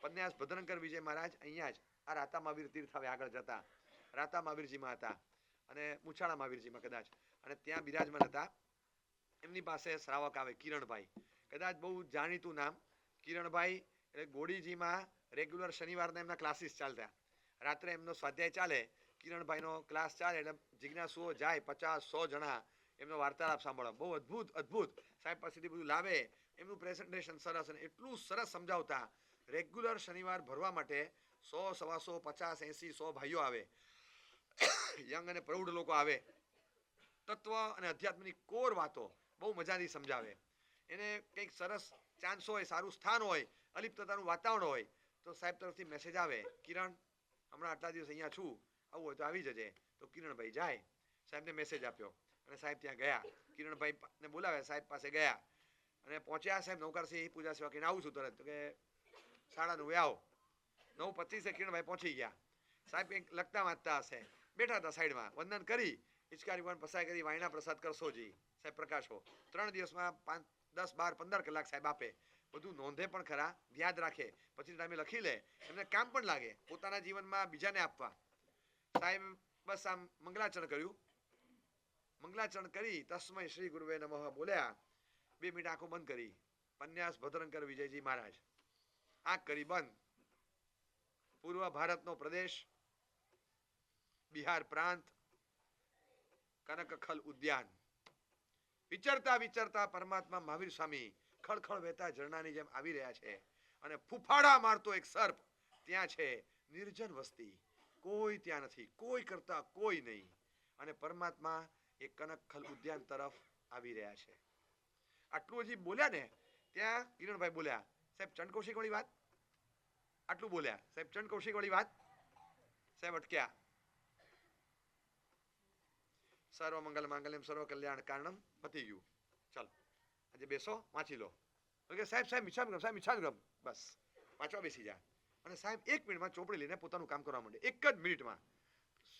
પન્યાસ ભદ્રંકર વિજય મહારાજ અહીંયા જ આ રાતા મહાવીર તીર્થ હવે આગળ જતા રાતા મહાવીરજીમાં હતા અને મુછાળા મહાવીરજીમાં કદાચ અને ત્યાં બિરાજમાન હતા. એમની પાસે શ્રાવક આવે કિરણભાઈ, કદાચ બહુ જાણીતું નામ કિરણભાઈ. એટલે ગોડીજીમાં રેગ્યુલર શનિવારના એમના ક્લાસીસ ચાલતા. રાત્રે એમનો સ્વાધ્યાય ચાલે, કિરણભાઈનો ક્લાસ ચાલે એટલે જિજ્ઞાસુઓ જાય 50-100 જણા એમનો વાર્તાલાપ સાંભળવા. બહુ અદ્ભુત અદ્ભુત સાહેબ પાસેથી બધું લાવે. એમનું પ્રેઝન્ટેશન સરસ અને એટલું સરસ સમજાવતા. રેગ્યુલર શનિવાર ભરવા માટે 100, 125, 50, 80, 100 ભાઈઓ આવે, યંગ અને પ્રૌઢ લોકો આવે. તત્વ અને અધ્યાત્મની કોર વાતો બહુ મજાથી સમજાવે. એને કંઈક સરસ ચાન્સ હોય, સારું સ્થાન હોય, અલિપ્તતાનું વાતાવરણ હોય તો સાહેબ તરફથી મેસેજ આવે, કિરણ હમણાં આટલા દિવસ અહીંયા છું, આવું હોય તો આવી જજે. તો કિરણભાઈ જાય, સાહેબને મેસેજ આપ્યો અને સાહેબ ત્યાં ગયા. કિરણભાઈને બોલાવે, સાહેબ પાસે ગયા અને પહોંચ્યા. સાહેબ નવકારસિંહ પૂજા સેવા કરીને આવું છું તરત. તો કે 9:30 આવો. 9:25 કિરણભાઈ પહોંચી ગયા. સાહેબ કંઈક લખતા વાંચતા હશે, બેઠા હતા સાઈડમાં. વંદન કરી હિચકારી પણ પસાર કરી, વાયણા પ્રસાદ કરશો જી સાહેબ પ્રકાશો. 3 દિવસમાં 5, 10, 12, 15 કલાક સાહેબ આપે. બધું નોંધે પણ ખરા, યાદ રાખે, પછી ટાઈમે લખી લે. એમને કામ પણ લાગે પોતાના જીવનમાં બીજાને આપવા. સાહેબ બસ આમ મંગલાચરણ કર્યું. મંગલાચરણ કરી તસ્મય શ્રી ગુરુવે નમઃ બોલ્યા. 2 મિનિટ આંખો બંધ કરી. પન્યાસ ભદ્રંકર વિજયજી મહારાજ. આંખ કરી બંધ. પૂર્વ ભારતનો પ્રદેશ, બિહાર પ્રાંત, કનકખલ ઉદ્યાન. વિચરતા વિચરતા પરમાત્મા મહાવીર સ્વામી ખળખળ વહેતા ઝરણાની જેમ આવી રહ્યા છે અને ફૂફાડા મારતો એક સર્પ ત્યાં છે. નિર્જન વસ્તી, કોઈ ત્યાં નથી, કોઈ કરતા કોઈ નહીં. અને પરમાત્મા એ કનકખલ ઉદ્યાન તરફ આવી રહ્યા છે. આટલું હજી બોલ્યા ને ત્યાં કિરણભાઈ બોલ્યા, સાહેબ ચંડ વાળી વાત. આટલું બોલ્યા સાહેબ, ચંડ વાળી વાત. સાહેબ અટક્યા. સર્વ મંગલ માંગલ્યમ સર્વ કલ્યાણ કારણમ પતી ગયું. ચાલો આજે બેસો, વાંચી લો. કે સાહેબ સાહેબ મિચ્છામિ સાહેબ મિચ્છામિ, બસ વાંચવા બેસી જા. અને સાહેબ 1 મિનિટમાં ચોપડી લઈને પોતાનું કામ કરવા માંડે. 1 જ મિનિટમાં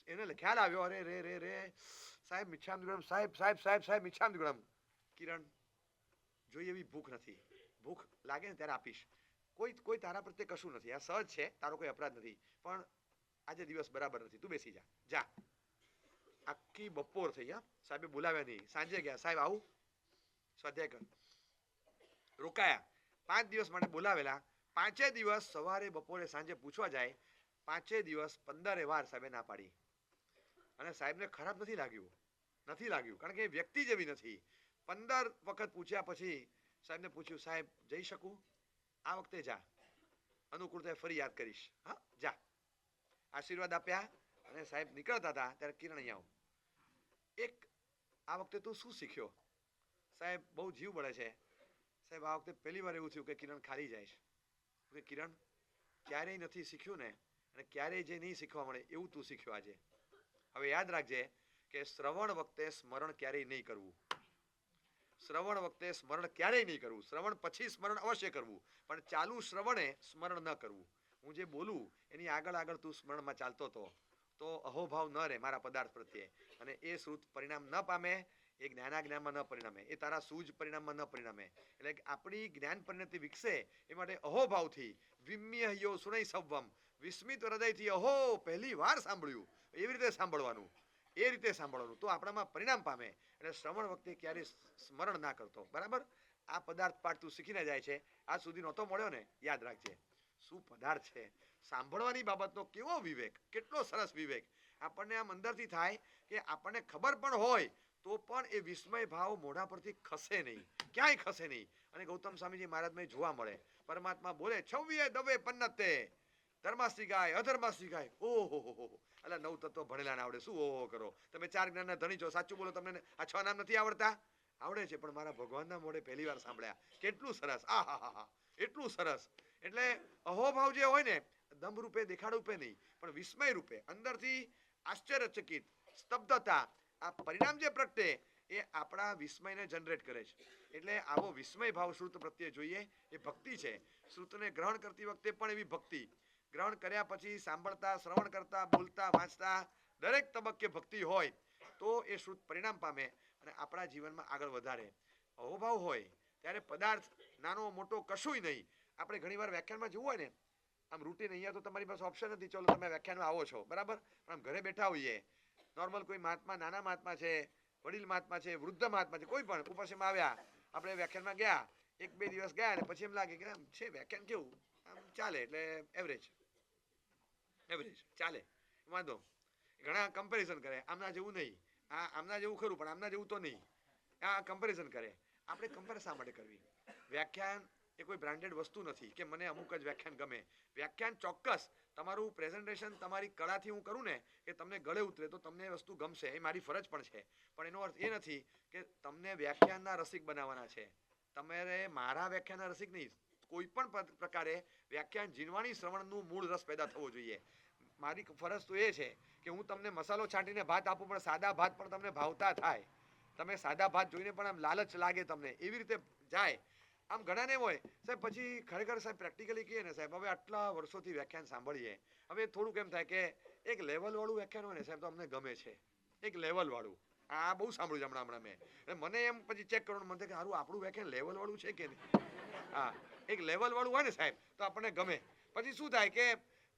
એને ખ્યાલ આવ્યો, અરે રે રે રે સાહેબ મિચ્છામિ સાહેબ સાહેબ સાહેબ સાહેબ મિચ્છામિ. કિરણ જોઈએ એવી ભૂખ નથી. ભૂખ લાગે ને ત્યારે આપીશ. કોઈ તારા પ્રત્યે કશું નથી. આ સહજ છે, તારો કોઈ અપરાધ નથી. પણ આજે દિવસ બરાબર નથી, તું બેસી જા. જા. આખી બપોર થઈ. સાહેબે બોલાવ્યા નહીં. સાંજે ગયા, સાહેબ આવું સ્વાધ્યાય કર. રોકાયા. 5 દિવસ માટે બોલાવેલા. 5 દિવસ સવારે બપોરે સાંજે પૂછવા જાય. 5 દિવસ 15 વાર સાહેબે ના પાડી. અને સાહેબને ખરાબ નથી લાગ્યું, નથી લાગ્યું, કારણ કે એ વ્યક્તિ જેવી નથી. 15 વખત પૂછ્યા પછી સાહેબને પૂછ્યું, સાહેબ જઈ શકું? આ વખતે જા, અનુકૂળતા ફરી યાદ કરીશ. હા જા. આશીર્વાદ આપ્યા અને સાહેબ નીકળતા હતા ત્યારે કિરણ અહીંયા આવો. એક આ વખતે તું શું શીખ્યો? સાહેબ બહુ જીવ બળે છે. સાહેબ આ વખતે પહેલી વાર એવું થયું કે કિરણ ખાલી જાય છે. કિરણ ક્યારેય નથી શીખ્યું ને, અને ક્યારેય જે નહીં શીખવા મળે એવું તું શીખ્યો આજે. હવે યાદ રાખજે કે શ્રવણ વખતે સ્મરણ ક્યારેય નહીં કરવું. શ્રવણ વખતે સ્મરણ ક્યારેય નહીં કરવું. શ્રવણ પછી સ્મરણ અવશ્ય કરવું, પણ ચાલુ શ્રવણે સ્મરણ ન કરવું. હું જે બોલું એની આગળ આગળ તું સ્મરણમાં ચાલતો હતો તો અહોભાવ ન રહે મારા પદાર્થ પ્રત્યે, અને એ શ્રુત પરિણામ ન પામે, એ જ્ઞાનાજ્ઞાનમાં ન પરિણમે, એ તારા સૂજ પરિણામમાં ન પરિણમે. એટલે આપણી જ્ઞાન પરિણતિ વિકસે એ માટે અહોભાવથી વિમ્ય યો સુનૈ સવ્વમ, વિસ્મિત હૃદયથી અહો પહેલી વાર સાંભળ્યું એવી રીતે સાંભળવાનું, એ રીતે સાંભળવાનું, તો આપણામાં પરિણામ પામે. એટલે શ્રવણ વખતે ક્યારેય સ્મરણ ના કરતો. બરાબર? આ પદાર્થ પાઠ તું શીખીને જાય છે, આજ સુધી નહોતો મળ્યો ને, યાદ રાખજે શું પદાર્થ છે. સાંભળવાની બાબતનો કેવો વિવેક, કેટલો સરસ વિવેક. આપણને આમ અંદરથી થાય કે આપણને ખબર પણ હોય તો પણ એ વિસ્મય ભાવ મોઢા પરથી ખસે નહીં, ક્યાંય ખસે નહીં. અને ગૌતમ સ્વામીજી મહારાજમાં જોવા મળે. પરમાત્મા બોલે, છવ્વીએ દવે પન્નતે, ધર્માસ્તી ગાય અધર્માસ્તી ગાય. ઓહો હો હો, એટલે 9 તત્વ ભણેલા ના આવડે, શું ઓહો કરો? તમે 4 જ્ઞાનના ધણી છો, સાચું બોલો, તમને આ 6 નામ નથી આવડતા? આવડે છે, પણ મારા ભગવાનના મોઢે પહેલી વાર સાંભળ્યા. કેટલું સરસ. આ હા હા હા, એટલું સરસ. એટલે અહોભાવ જે હોય ને, દંભ રૂપે દેખાડ રૂપે નહીં, પણ વિસ્મય રૂપે અંદરથી આશ્ચર્યચકિત સ્તબ્ધતા, આ પરિણામ જે પ્રગટે એ આપણા વિસ્મયને જનરેટ કરે છે. એટલે આવો વિસ્મય ભાવ શ્રુત પ્રત્યે જોઈએ, એ ભક્તિ છે. શ્રુતને ગ્રહણ કરતી વખતે પણ એવી ભક્તિ, ગ્રહણ કર્યા પછી સાંભળતા, શ્રવણ કરતા, બોલતા, વાંચતા દરેક તબક્કે ભક્તિ હોય તો એ શ્રુત પરિણામ પામે અને આપણા જીવનમાં આગળ વધારે. અહોભાવ હોય ત્યારે પદાર્થ નાનો મોટો કશુંય નહીં. આપણે ઘણીવાર વ્યાખ્યાનમાં જોવું હોય ને, આમ રૂટીન અહીંયા તો તમારી પાસે ઓપ્શન નથી, ચલો તમે વ્યાખ્યાનમાં આવો છો બરાબર, પણ આમ ઘરે બેઠા હોઈએ નોર્મલ કોઈ મહાત્મા, નાના મહાત્મા છે, વડીલ મહાત્મા છે, વૃદ્ધ મહાત્મા છે, કોઈ પણ ઉપાસમાં આવ્યા, આપણે વ્યાખ્યાનમાં ગયા, 1-2 દિવસ ગયા અને પછી એમ લાગે કે આમ છે વ્યાખ્યાન કેવું આમ ચાલે, એટલે એવરેજ ચાલે, વાંધો. ઘણા કમ્પેરિઝન કરે, આમના જેવું નહીં, આમના જેવું ખરું પણ આમના જેવું તો નહીં, આ કમ્પેરિઝન કરે. આપણે કમ્પેર શા માટે કરવી? વ્યાખ્યાન એ કોઈ બ્રાન્ડેડ વસ્તુ નથી કે મને અમુક જ વ્યાખ્યાન ગમે. વ્યાખ્યાન ચોક્કસ તમારું પ્રેઝન્ટેશન તમારી કળાથી હું કરું ને કે તમને ગળે ઉતરે તો તમને એ વસ્તુ ગમશે, એ મારી ફરજ પણ છે, પણ એનો અર્થ એ નથી કે તમને વ્યાખ્યાનના રસિક બનાવવાના છે. તમારે મારા વ્યાખ્યાનના રસિક નહીં, કોઈ પણ પ્રકારે વ્યાખ્યાન જીનવાણી શ્રવણનું મૂળ રસ પેદા થવો જોઈએ. મારી ફરજ તો એ છે કે હું તમને મસાલો છાંટીને ભાત આપું પણ સાદા ભાત પણ તમને ભાવતા થાય, તમે સાદા ભાત જોઈને પણ આમ લાલચ લાગે તમને, એવી રીતે જાય. આમ ઘણાને હોય સાહેબ, પછી ખરેખર સાહેબ પ્રેક્ટિકલી કહીએ ને સાહેબ, હવે આટલા વર્ષોથી વ્યાખ્યાન સાંભળીએ, હવે થોડુંક એમ થાય કે એક લેવલ વાળું વ્યાખ્યાન હોય ને સાહેબ તો અમને ગમે છે, એક લેવલ વાળું. આ બહુ સાંભળ્યું છે હમણાં મેં, મને એમ પછી ચેક કરવાનું મન થાય કે સારું આપણું વ્યાખ્યાન લેવલ વાળું છે કે નહીં. હા, એક લેવલ વાળું હોય ને સાહેબ તો આપણને ગમે. પછી શું થાય કે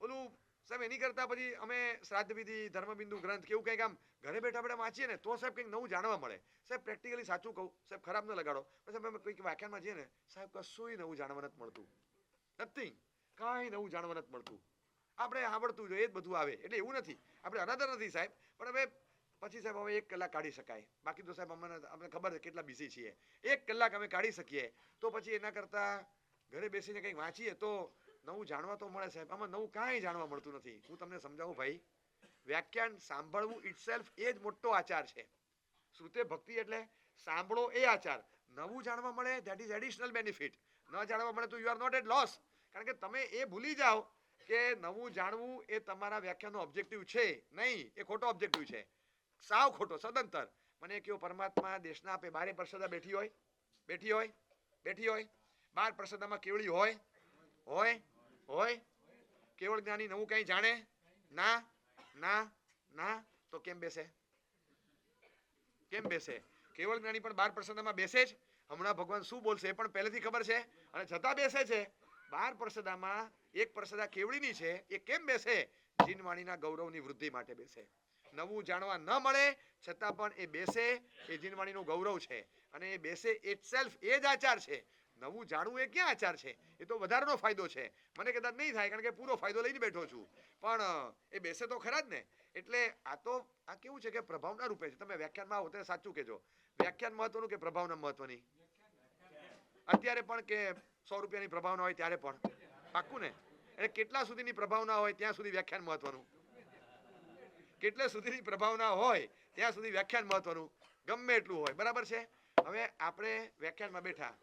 ઓલું સાહેબ એની કરતા પછી અમે શ્રાદ્ધ વિધિ, ધર્મબિંદુ ગ્રંથ કેવું કંઈક આમ ઘરે બેઠા બેઠા વાંચીએ ને તો સાહેબ કંઈક નવું જાણવા મળે. સાહેબ પ્રેક્ટિકલી સાચું કહું સાહેબ, ખરાબ ન લગાડો, સાહેબ અમે કંઈક વ્યાખ્યાનમાં જઈએ ને સાહેબ કશું નવું જાણવા નથી મળતું, નથિંગ, કાંઈ નવું જાણવા નથી મળતું. આપણે આવડતું જોઈએ એ જ બધું આવે, એટલે એવું નથી આપણે અનાદર નથી સાહેબ, પણ હવે પછી સાહેબ હવે 1 કલાક કાઢી શકાય, બાકી તો સાહેબ અમને ખબર છે કેટલા બિઝી છીએ, 1 કલાક અમે કાઢી શકીએ તો પછી એના કરતાં ઘરે બેસીને કંઈક વાંચીએ તો નવું જાણવા તો મળે સાહેબ. આમાં નવું કાંઈ જાણવા મળતું નથી. હું તમને સમજાવું ભાઈ, વ્યાખ્યાન સાંભળવું ઇટસેલ્ફ એ જ મોટો આચાર છે. શ્રુતે ભક્તિ એટલે સાંભળો એ આચાર. નવું જાણવા મળે ધેટ ઇઝ એડિશનલ બેનિફિટ, ન જાણવા મળે તો you are not at loss. કારણ કે તમે એ ભૂલી જાઓ કે નવું જાણવું એ તમારા વ્યાખ્યાનનો ઓબ્જેક્ટિવ છે નહીં, એ ખોટો ઓબ્જેક્ટિવ છે, સાવ ખોટો, સદંતર. મને કયો પરમાત્મા દેશના આપે 12 પ્રસદા બેઠી હોય, બેઠી હોય, બેઠી હોય, 12 પ્રસદામાં કેવળી હોય, હોય, હોય, કેવળ જ્ઞાની નવું કંઈ જાણે ના, ના, ના, તો કેમ બેસે? કેમ બેસે? કેવળ જ્ઞાની પણ 12 પ્રસદામાં બેસે જ. હમણાં ભગવાન શું બોલશે એ પણ પહેલેથી ખબર છે અને છતાં બેસે છે. 12 પ્રસદામાં 1 પ્રસદા કેવળીની છે, એ કેમ બેસે? જીનવાણીના ગૌરવની વૃદ્ધિ માટે બેસે. નવું જાણવા ન મળે છતાં પણ એ બેસે, એ જીનવાણીનું ગૌરવ છે, અને એ બેસે ઇટસેલ્ફ એ જ આચાર છે. નવું જાણવું એ ક્યાં આચાર છે? એ તો વધારાનો ફાયદો છે. મને કદાચ નહીં થાય કારણ કે પૂરો ફાયદો લઈને બેઠો છું, પણ એ બેસે તો ખરા જ ને. એટલે આ કેવું છે કે પ્રભાવના રૂપે છે. તમે વ્યાખ્યાનમાં આવો ત્યારે સાચું કહેજો, વ્યાખ્યાન મહત્વનું કે પ્રભાવના મહત્વની? અત્યારે પણ કે 100 રૂપિયાની પ્રભાવના હોય ત્યારે પણ પાક્કું ને? એટલે કેટલા સુધીની પ્રભાવના હોય ત્યાં સુધી વ્યાખ્યાન મહત્વનું, કેટલે સુધીની પ્રભાવના હોય ત્યાં સુધી વ્યાખ્યાન મહત્વનું, ગમે એટલું હોય, બરાબર છે. હવે આપણે વ્યાખ્યાનમાં બેઠા,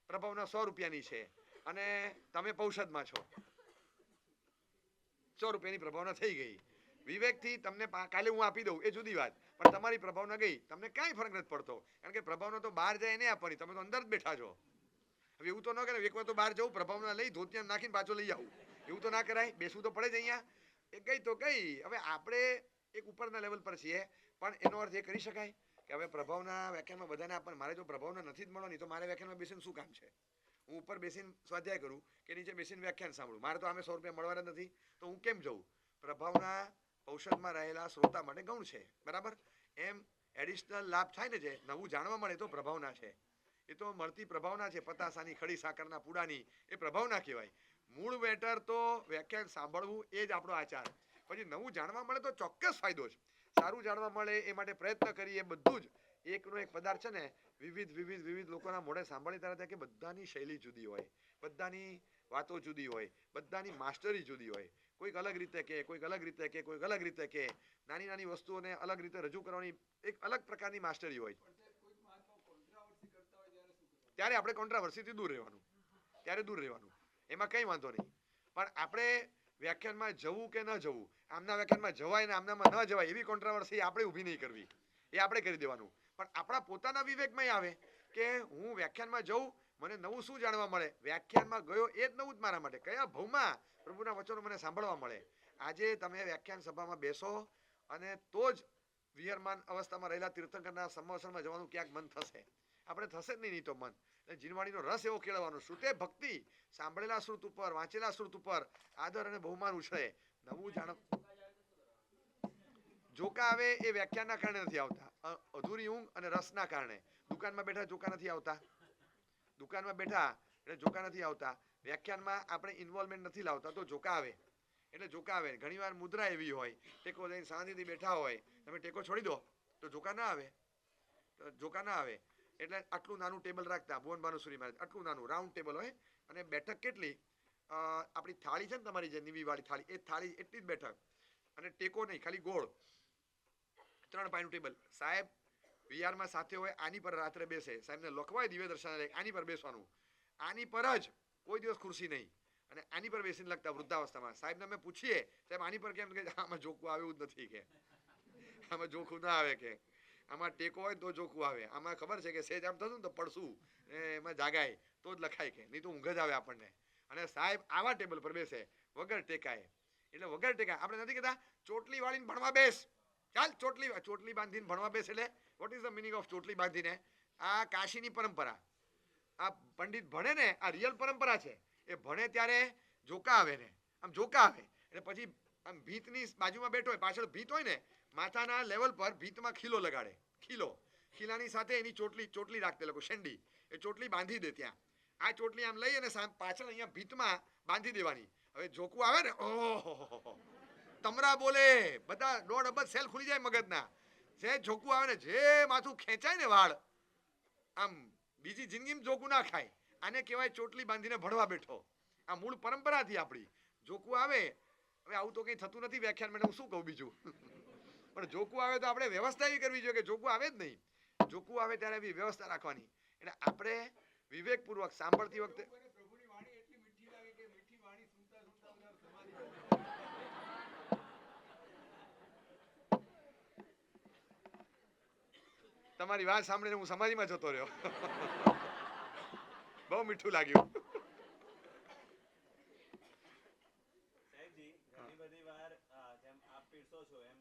પ્રભાવના 100 રૂપિયાની છે અને તમે પૌષદમાં છો, 100 રૂપિયાની પ્રભાવના થઈ ગઈ. વિવેકથી તમને કાલે હું આપી દઉં એ જુદી વાત, પણ તમારી પ્રભાવના ગઈ, તમને કાંઈ ફરક નથી પડતો, કારણ કે પ્રભાવના તો બહાર જાય એને આપવાની, તમે તો અંદર જ બેઠા છો. હવે એવું તો ન કરે એકવાર તો બહાર જવું, પ્રભાવના લઈ ધોતિયા નાખીને પાછો લઈ આવું, એવું તો ના કરાય. બેસવું તો પડે જ અહીંયા. એ ગઈ તો ગઈ. હવે આપણે એક ઉપરના લેવલ પર છીએ, પણ એનો અર્થ એ કરી શકાય કે હવે પ્રભાવના વ્યાખ્યાનમાં બધાને આપણને, મારે જો પ્રભાવના નથી જ મળવાની તો મારે વ્યાખ્યાનમાં બેસીને શું કામ છે? હું ઉપર બેસીને સ્વાધ્યાય કરું કે નીચે બેસીને વ્યાખ્યાન સાંભળું? મારે તો આમે 100 રૂપિયા મળવાના નથી, તો હું કેમ જઉં? પ્રભાવના ઔષધમાં રહેલા શ્રોતા માટે ગૌણ છે, બરાબર? એમ એડિશનલ લાભ થાય ને, જે નવું જાણવા મળે તો પ્રભાવના છે. એ તો મળતી પ્રભાવના છે, પતાસાની ખડી સાકરના પૂડાની, એ પ્રભાવના કહેવાય. મૂળ વેટર તો વ્યાખ્યાન સાંભળવું એ જ આપણો આચાર. પછી નવું જાણવા મળે તો ચોક્કસ ફાયદો છે. સારું જાણવા મળે એ માટે પ્રયત્ન કરીએ, બધું જ એકનો એક પદાર્થ છે ને, વિવિધ લોકોના મોઢે સાંભળી ત્યારે કે બધાની શૈલી જુદી હોય, બધાની વાતો જુદી હોય, બધાની માસ્ટરી જુદી હોય. કોઈક અલગ રીતે કે, કોઈક અલગ રીતે કે, કોઈક અલગ રીતે કે, નાની નાની વસ્તુઓને અલગ રીતે રજૂ કરવાની એક અલગ પ્રકારની માસ્ટરી હોય. ત્યારે આપણે કોન્ટ્રાવર્સીથી દૂર રહેવાનું, ત્યારે દૂર રહેવાનું, એમાં કંઈ વાંધો નહીં. પણ આપણે વ્યાખ્યાનમાં જવું કે ન જવું, આમના વ્યાખ્યાનમાં જવાય ને આમનામાં ન જવાય એવી કોન્ટ્રાવર્સી આપણે ઊભી નહીં કરવી, એ આપણે કરી દેવાનું. પણ આપણા પોતાના વિવેકમાં આવે કે હું વ્યાખ્યાનમાં જઉં, મને નવું શું જાણવા મળે? વ્યાખ્યાનમાં ગયો એ જ નવું જ મારા માટે. કયા ભવમાં પ્રભુના વચનો મને સાંભળવા મળે? આજે તમે વ્યાખ્યાન સભામાં બેસો અને તો જ વિહરમાન અવસ્થામાં રહેલા તીર્થંકરના સંવત્સરમાં જવાનું ક્યાંક મન થશે. આપણે થશે જ નહીં તો મન. એટલે જીનવાણીનો રસ એવો કેળવવાનો. શ્રુતે ભક્તિ, સાંભળેલા શ્રુત ઉપર, વાંચેલા શ્રુત ઉપર આદર અને બહુમાન ઉછળે. નવું જાણ જોકા આવે એ વ્યાખ્યાનના કારણે નથી આવતા. અધૂરી ઊંઘ અને રસના કારણે. દુકાનમાં બેઠા જોકા નથી આવતા. દુકાનમાં બેઠા એટલે જોકા નથી આવતા. વ્યાખ્યાનમાં આપણે ઇન્વોલ્વમેન્ટ નથી લાવતા તો જોકા આવે. એટલે જોકા આવે. ઘણીવાર મુદ્રા એવી હોય, ટેકો લઈને શાંતિથી બેઠા હોય, તમે ટેકો છોડી દો તો જોકા ના આવે. જોકા ના આવે. એટલે આટલું નાનું ટેબલ રાખતા ભુવન ભાનુસુરી મહારાજ, આટલું નાનું રાઉન્ડ ટેબલ હોય અને બેઠક કેટલી, આપણી થાળી છે ને તમારી જે નીવી વાળી થાળી, એ થાળી એટલી જ બેઠક અને ટેકો નહીં, ખાલી ગોળ 3 પાયનું ટેબલ. સાહેબ વિહારમાં સાથે હોય, આની પર રાત્રે બેસે. સાહેબને લખવાય દિવ્ય દર્શન, આની પર બેસવાનું, આની પર જ, કોઈ દિવસ ખુરશી નહીં. અને આની પર બેસીને લખતા વૃદ્ધાવસ્થામાં. સાહેબને અમે પૂછીએ સાહેબ આની પર કેમ, કે આમાં જોખું આવે એવું જ નથી, કે આમાં જોખું ના આવે, કે આમાં ટેકો હોય તો જોખું આવે. આમાં ખબર છે કે સેજ આમ થતું ને તો પડશું એમાં જાગાય તો જ લખાય, કે નહીં તો ઊંઘ જ આવે આપણને. અને સાહેબ આવા ટેબલ પર બેસે વગર ટેકાય. એટલે વગર ટેકાય આપણે નથી કહેતા ચોટલી વાળીને ભણવા બેસ, ચાલ ચોટલી બાંધીને ભણવા બેસ. એટલે what is the meaning of ચોટલી બાંધીને? આ કાશીની પરંપરા. આ પંડિત ભણે ને, આ રિયલ પરંપરા છે. એ ભણે ત્યારે જોકા આવે ને, આમ જોકા આવે એટલે પછી આમ ભીતની બાજુમાં બેઠો હોય, પાછળ ભીત હોય ને, માથાના લેવલ પર ભીતમાં ખીલો લગાડે. ખીલાની સાથે એની ચોટલી રાખતે લોકો, શેંડી, એ ચોટલી બાંધી દે ત્યાં. આ ચોટલી આમ લઈ અને પાછળ અહીંયા ભીતમાં બાંધી દેવાની. હવે જોકું આવે ને, ઓહો તમરા બોલે, બધા 1.5 અબજ સેલ ખુલી જાય મગજના. જે જોકું આવે ને, જે માથું ખેંચાય ને વાળ, આમ બીજી જિંદગીમાં જોકું ના ખાય. આને કહેવાય ચોટલી બાંધીને ભણવા બેઠો. આ મૂળ પરંપરાથી આપણી. જોકું આવે, હવે આવું તો કંઈ થતું નથી વ્યાખ્યાન માટે, હું શું કહું બીજું. પણ જોકું આવે તો આપણે વ્યવસ્થા એવી કરવી જોઈએ કે જોકું આવે જ નહીં. જોકું આવે ત્યારે એવી વ્યવસ્થા રાખવાની. એટલે આપણે વિવેકપૂર્વક સાંભળતી વખતે તમારી વાત સાંભળીને હું સમાધિમાં જતો રહ્યો. બહુ મીઠું લાગ્યું. ઘણી બધી વાર જેમ આપ પીરસો છો એમ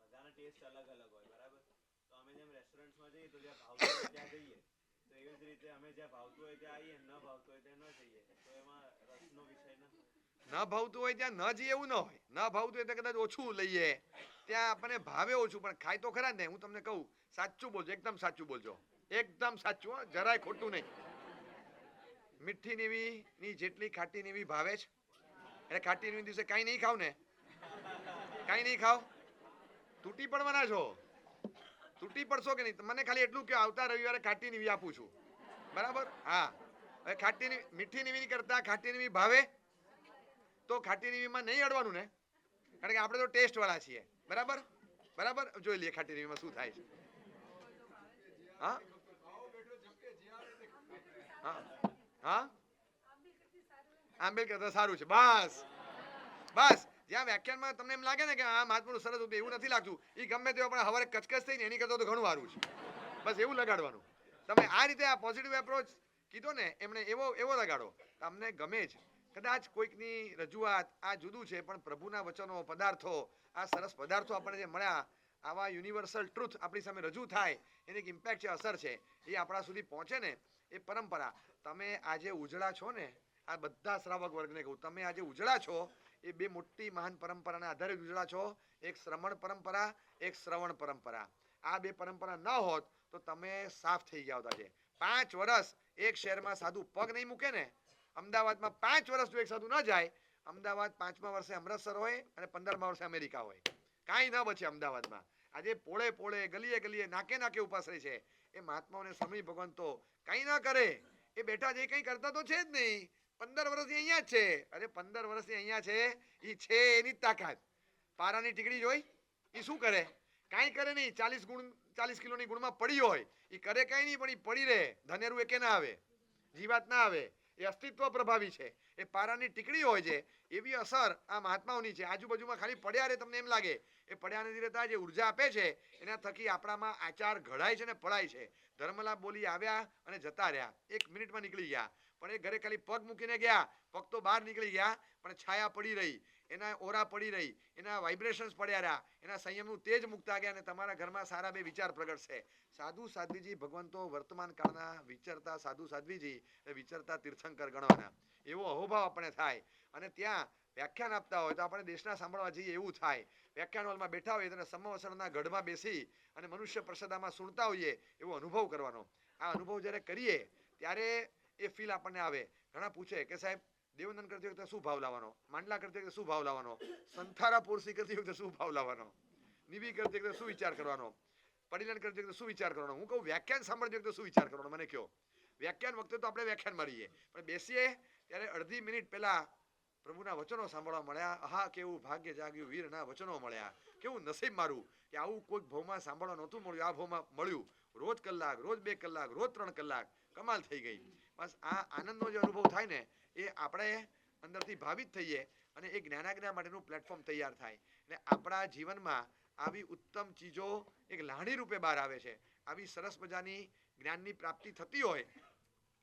બધાના ટેસ્ટ અલગ અલગ હોય, બરાબર? તો અમે જેમ રેસ્ટોરન્ટ્સમાં જઈએ તો જ્યાં ભાવતું હોય ત્યાં જઈએ, તો એવી જ રીતે અમે જ્યાં ભાવતું હોય ત્યાં આવીએ, ન ભાવતું હોય ત્યાં ન જઈએ. તો એમાં રસનો વિષય ન ભાવતું હોય ત્યાં ન જઈએ એવું ન હોય. ન ભાવતું હોય તો કદાચ ઓછું લઈએ, ત્યાં આપણને ભાવે ઓછું પણ ખાય તો ખરા ને. હું તમને કહું, સાચું બોલજો, એકદમ સાચું બોલજો, એકદમ સાચું, જરાય ખોટું નહીં. મીઠી નીવીની જેટલી ખાટી નીવી ભાવે છે, એટલે ખાટી નીવી દિવસે કાંઈ નહીં ખાવ ને, કાંઈ નહીં ખાવ, તૂટી પડવાના છો. તૂટી પડશો કે નહીં? મને ખાલી એટલું કે આવતા રવિવારે ખાટી નીવી આપું છું, બરાબર? હા, હવે ખાટી મીઠી નીવી કરતા ખાટી નીવી ભાવે તો ખાટી નીવીમાં નહીં અડવાનું ને, કારણ કે આપણે તો ટેસ્ટ વાળા છીએ, બરાબર? બરાબર, જોઈ લઈએ ખાટી નીવીમાં શું થાય છે. હા હા હા, આંબેલ કરતા સારું છે. બસ બસ, જ્યાં વ્યાખ્યાનમાં તમને એમ લાગે ને કે આ મહાત્માનું સરસ હતું, એવું નથી લાગતું. એ ગમે તેવો પણ હવારે કચકચ થઈને એની કરતા તો ઘણું સારું છે. બસ એવું લગાડવાનું. તમે આ રીતે આ પોઝિટિવ એપ્રોચ કીધો ને એમણે, એવો લગાડો, તમને ગમે જ. કદાચ કોઈકની રજૂઆત આ જુદું છે, પણ પ્રભુના વચનો, પદાર્થો, આ સરસ પદાર્થો આપણને જે મળ્યા, આવા યુનિવર્સલ ટ્રુથ આપણી સામે રજૂ થાય, એની એક ઇમ્પેક્ટ છે, અસર છે, એ આપણા સુધી પહોંચે ને, એ પરંપરા. તમે આજે ઉજળા છો ને, આ બધા શ્રાવક વર્ગને કહું, તમે આજે ઉજળા છો એ બે મોટી મહાન પરંપરાના આધારે ઉજળા છો. એક શ્રમણ પરંપરા, એક શ્રવણ પરંપરા. આ બે પરંપરા ન હોત તો તમે સાફ થઈ ગયા હતા. છે 5 વર્ષ એક શહેરમાં સાધુ પગ નહીં મૂકે ને, અમદાવાદમાં 5 વર્ષ જો એક સાધુ ન જાય, અમદાવાદ 5મા વર્ષે અમૃતસર હોય અને 15મા વર્ષે અમેરિકા હોય. કાંઈ ન બચે અમદાવાદમાં. આજે પોળે પોળે, ગલીએ ગલીએ, નાકે નાકે ઉપાસરે છે. એ મહાત્માઓને સમય ભગવાન તો કંઈ ન કરે. એ બેઠા જે કંઈ કરતા તો છે જ નહીં. 15 વર્ષથી અહીંયા જ છે. અરે 15 વર્ષથી અહીંયા છે, એ છે એની તાકાત. પારાની ટીકડી જોઈ, એ શું કરે? કાંઈ કરે નહીં. 40 કિલોની ગુણમાં પડી હોય, એ કરે કાંઈ નહીં, પણ એ પડી રહે. ધનેરું એકે ના આવે, જીવાત ના આવે. એ અસ્તિત્વ પ્રભાવી છે. એ પારાની ટીકડી હોય છે એવી અસર આ મહાત્માઓની છે. આજુબાજુમાં ખાલી પડ્યા રહે તમને એમ લાગે, એ પડ્યા નથી રહેતા. જે ઉર્જા આપે છે એના થકી આપણામાં આચાર ઘડાય છે ને પડાય છે. ધર્મલાભ બોલી આવ્યા અને જતા રહ્યા, 1 મિનિટમાં નીકળી ગયા. પણ એ ઘરે ખાલી પગ મૂકીને ગયા, પગ તો બહાર નીકળી ગયા, પણ છાયા પડી રહી, એના ઓરા પડી રહી, એના વાઇબ્રેશન્સ પડ્યા રહ્યા, એના સંયમનું તેજ મુકતા ગયા અને તમારા ઘરમાં સારા 2 વિચાર પ્રગટશે. સાધુ સાધ્વીજી ભગવંતો વર્તમાન કાળના વિચરતા સાધુ સાધ્વીજી વિચરતા તીર્થંકર ગણવાના, એવો અહોભાવ આપણે થાય. અને ત્યાં વ્યાખ્યાન આપતા હોય તો આપણે દેશના સાંભળવા જઈએ એવું થાય. વ્યાખ્યાન હોલમાં બેઠા હોઈએ અને સમવસરના ગઢમાં બેસી અને મનુષ્ય પ્રસાદામાં સુણતા હોઈએ એવો અનુભવ કરવાનો. આ અનુભવ જ્યારે કરીએ ત્યારે એ ફીલ આપણને આવે. ઘણા પૂછે કે સાહેબ દેવનંદન કરતી વખતે શું ભાવ લાવવાનો, માંડલા કરતી વખતે શું ભાવ લાવવાનો, સંથારા પોરસી કરતી વખતે શું ભાવ લાવવાનો, નિવી કરતી વખતે શું વિચાર કરવાનો, પરિલન કરતી વખતે શું વિચાર કરવાનો. હું કહું વ્યાખ્યાન સાંભળતી વખતે શું વિચાર કરવાનો મને કહો. વ્યાખ્યાન વખતે તો આપણે વ્યાખ્યાનમાં રહીએ, પણ બેસીએ ત્યારે અડધી મિનિટ પહેલા પ્રભુના વચનો સાંભળવા મળ્યા. આહા કેવું ભાગ્ય જાગ્યું, વીરના વચનો મળ્યા, કેવું નસીબ મારું કે આવું કોઈક ભાવમાં સાંભળવા નહોતું મળ્યું, આ ભાવમાં મળ્યું. રોજ કલાક, રોજ 2 કલાક, રોજ 3 કલાક, કમાલ થઈ ગઈ. બસ આ આનંદનો જે અનુભવ થાય ને એ આપણે અંદરથી ભાવિત થઈએ અને એ જ્ઞાનાજ્ઞા માટેનું પ્લેટફોર્મ તૈયાર થાય. અને આપણા જીવનમાં આવી ઉત્તમ ચીજો એક લાહણી રૂપે બહાર આવે છે. આવી સરસ મજાની જ્ઞાનની પ્રાપ્તિ થતી હોય,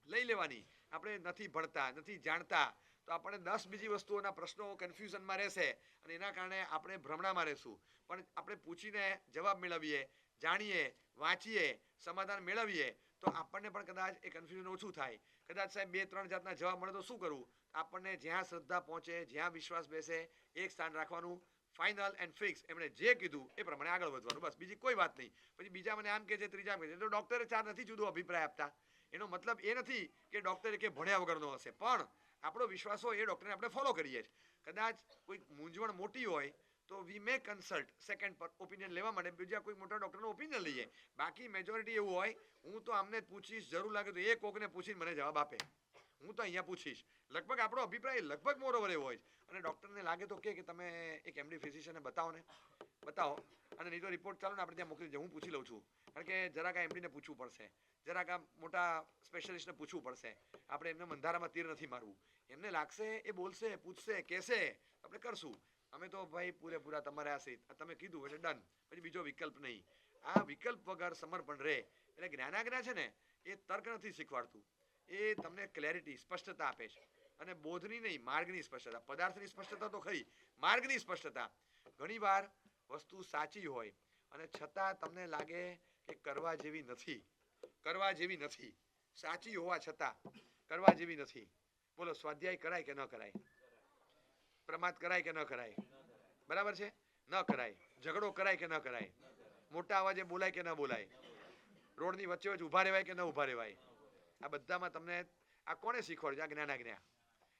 લઈ લેવાની. આપણે નથી ભણતા, નથી જાણતા તો આપણને 10 બીજી વસ્તુઓના પ્રશ્નો કન્ફ્યુઝનમાં રહેશે અને એના કારણે આપણે ભ્રમણામાં રહેશું. પણ આપણે પૂછીને જવાબ મેળવીએ, જાણીએ, વાંચીએ, સમાધાન મેળવીએ તો આપણને પણ કદાચ એ કન્ફ્યુઝન ઓછું થાય. કદાચ સાહેબ 2-3 જાતના જવાબ મળે તો શું કરવું? આપણને જ્યાં શ્રદ્ધા પહોંચે, જ્યાં વિશ્વાસ બેસે, એક સ્થાન રાખવાનું, ફાઇનલ એન્ડ ફિક્સ. એમણે જે કીધું એ પ્રમાણે આગળ વધવાનું, બસ બીજી કોઈ વાત નહીં. પછી બીજા મને આમ કહે છે, ત્રીજા આમ કહે છે, તો ડોક્ટરે 4 નથી જુદો અભિપ્રાય આપતા. એનો મતલબ એ નથી કે ડોક્ટરે કે ભણ્યા વગરનો હશે, પણ આપણો વિશ્વાસ હોય એ ડોક્ટરને આપણે ફોલો કરીએ છીએ. કદાચ કોઈ મૂંઝવણ મોટી હોય તો વી મે કન્સલ્ટ સેકન્ડ પર ઓપિનિયન લેવા માટે બીજા કોઈ મોટા ડોક્ટરનો ઓપિનિયન લઈએ. બાકી મેજોરિટી એવું હોય હું તો આમને જ પૂછીશ, જરૂર લાગે તો એ કોકને પૂછીને મને જવાબ આપે, હું તો અહીંયા પૂછીશ. લગભગ આપણો અભિપ્રાય લગભગ મોરોવર એવો હોય. અને ડૉક્ટરને લાગે તો કે તમે એક એમડી ફિઝિશિયનને બતાવો અને નહીં તો રિપોર્ટ ચાલો ને આપણે ત્યાં મોકલી દે, હું પૂછી લઉં છું. કારણ કે જરાક આ એમડીને પૂછવું પડશે, જરાક આ મોટા સ્પેશિયલિસ્ટને પૂછવું પડશે. આપણે એમને અંધારામાં તીર નથી મારવું. એમને લાગશે એ બોલશે, પૂછશે, કહેશે, આપણે કરશું. અમે તો ભાઈ પૂરેપૂરા તમારે આશ્રિત, તમે કીધું એટલે ડન, પછી બીજો વિકલ્પ નહીં. આ વિકલ્પ વગર સમર્પણ રહે. એટલે જ્ઞાનાજ્ઞા છે ને એ તર્ક નથી શીખવાડતું, એ તમને ક્લેરિટી, સ્પષ્ટતા આપે છે. અને બોધની નહીં, માર્ગની સ્પષ્ટતા. પદાર્થની સ્પષ્ટતા તો ખરી, માર્ગની સ્પષ્ટતા. ઘણીવાર વસ્તુ સાચી હોય અને છતાં તમને લાગે કે કરવા જેવી નથી, સાચી હોવા છતાં કરવા જેવી નથી. બોલો, સ્વાધ્યાય કરાય કે ન કરાય? પ્રમાદ કરાય કે ન કરાય? બરાબર છે? ન કરાય. ઝઘડો કરાય કે ન કરાય? મોટા અવાજે બોલાય કે ન બોલાય? રોડની વચ્ચે વચ્ચે ઊભા રહેવાય કે ન ઊભા રહેવાય? આ બધામાં તમને આ કોણે શીખવાડ્યું? આ જ્ઞાનાજ્ઞા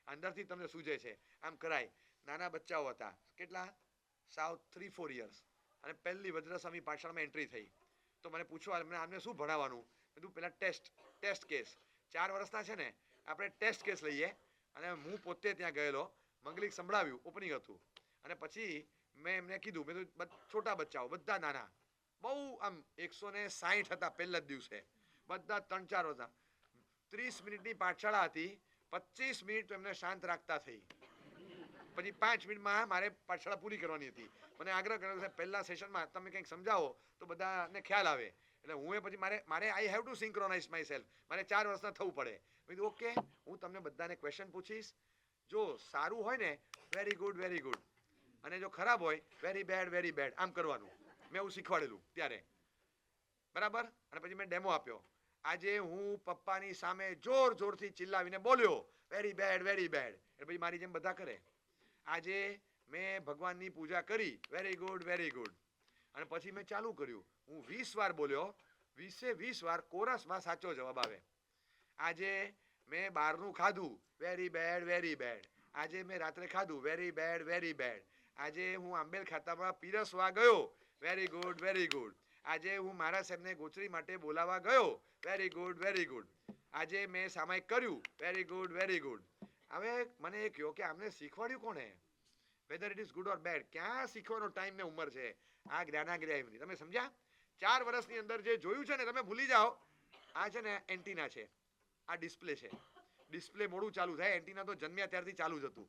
અંદરથી તમને સૂજે છે. આમ કરાય. નાના બચ્ચાઓ હતા, કેટલા? સાવ 3-4 યર્સ, અને પહેલી વજ્રસ્વામી પાઠશાળામાં એન્ટ્રી થઈ તો મને પૂછવા આમને શું ભણાવવાનું? કીધું પહેલાં ટેસ્ટ કેસ. 4 વર્ષના છે ને આપણે ટેસ્ટ કેસ લઈએ. અને હું પોતે ત્યાં ગયેલો, મંગલિક સંભળાવ્યું, ઓપનિંગ હતું. અને પછી મેં એમને કીધું, મેં તો છોટા બચ્ચાઓ બધા નાના, બહુ આમ 160 હતા પહેલા જ દિવસે, બધા 3-4 હતા. 30 મિનિટની પાઠશાળા હતી, 25 મિનિટ તો એમને શાંત રાખતા થઈ. પછી 5 મિનિટમાં મારે પાઠશાળા પૂરી કરવાની હતી. મને આગ્રહ કર્યો છે પહેલા સેશનમાં તમે કંઈક સમજાવો તો બધાને ખ્યાલ આવે. એટલે હું એ પછી મારે I have to synchronise my self. મારે 4 વર્ષના થવું પડે. મેં કીધું ઓકે, હું તમને બધાને ક્વેશ્ચન પૂછીશ. જો સારું હોય ને વેરી ગુડ, અને જો ખરાબ હોય વેરી બેડ, આમ કરવાનું. મેં એવું શીખવાડેલું ત્યારે, બરાબર? અને પછી મેં ડેમો આપ્યો. આજે હું પપ્પાની સામે જોરથી ચિલ્લાવીને બોલ્યો વેરી બેડ, એટલે પછી મારી જેમ બધા કરે. આજે મેં ભગવાનની પૂજા કરી વેરી ગુડ, અને પછી મેં ચાલુ કર્યું. હું 20 વાર બોલ્યો, 20 વાર કોરસમાં સાચો જવાબ આવે. આજે મેં બહારનું ખાધું વેરી બેડ, આજે મેં રાત્રે ખાધું વેરી બેડ, આજે હું આંબેલ ખાતામાં પીરસવા ગયો વેરી ગુડ, આજે હું મારા સાહેબને ગોચરી માટે બોલાવવા ગયો વેરી ગુડ, આજે મેં સામાયિક કર્યું વેરી ગુડ. હવે મને એ કહ્યું કે આમને શીખવાડ્યું કોણે? Weather it is good or bad, ક્યાં શીખવાનો ટાઈમ ને ઉંમર છે? આ જ્ઞાનાજ્ઞા. તમે સમજ્યા? 4 વર્ષની અંદર જે જોયું છે ને તમે ભૂલી જાઓ. આ છે ને એન્ટીના છે, આ ડિસ્પ્લે છે. ડિસ્પ્લે મોડું ચાલુ થાય. એન્ટીના તો જન્મ્યા ત્યારથી ચાલુ જ હતું.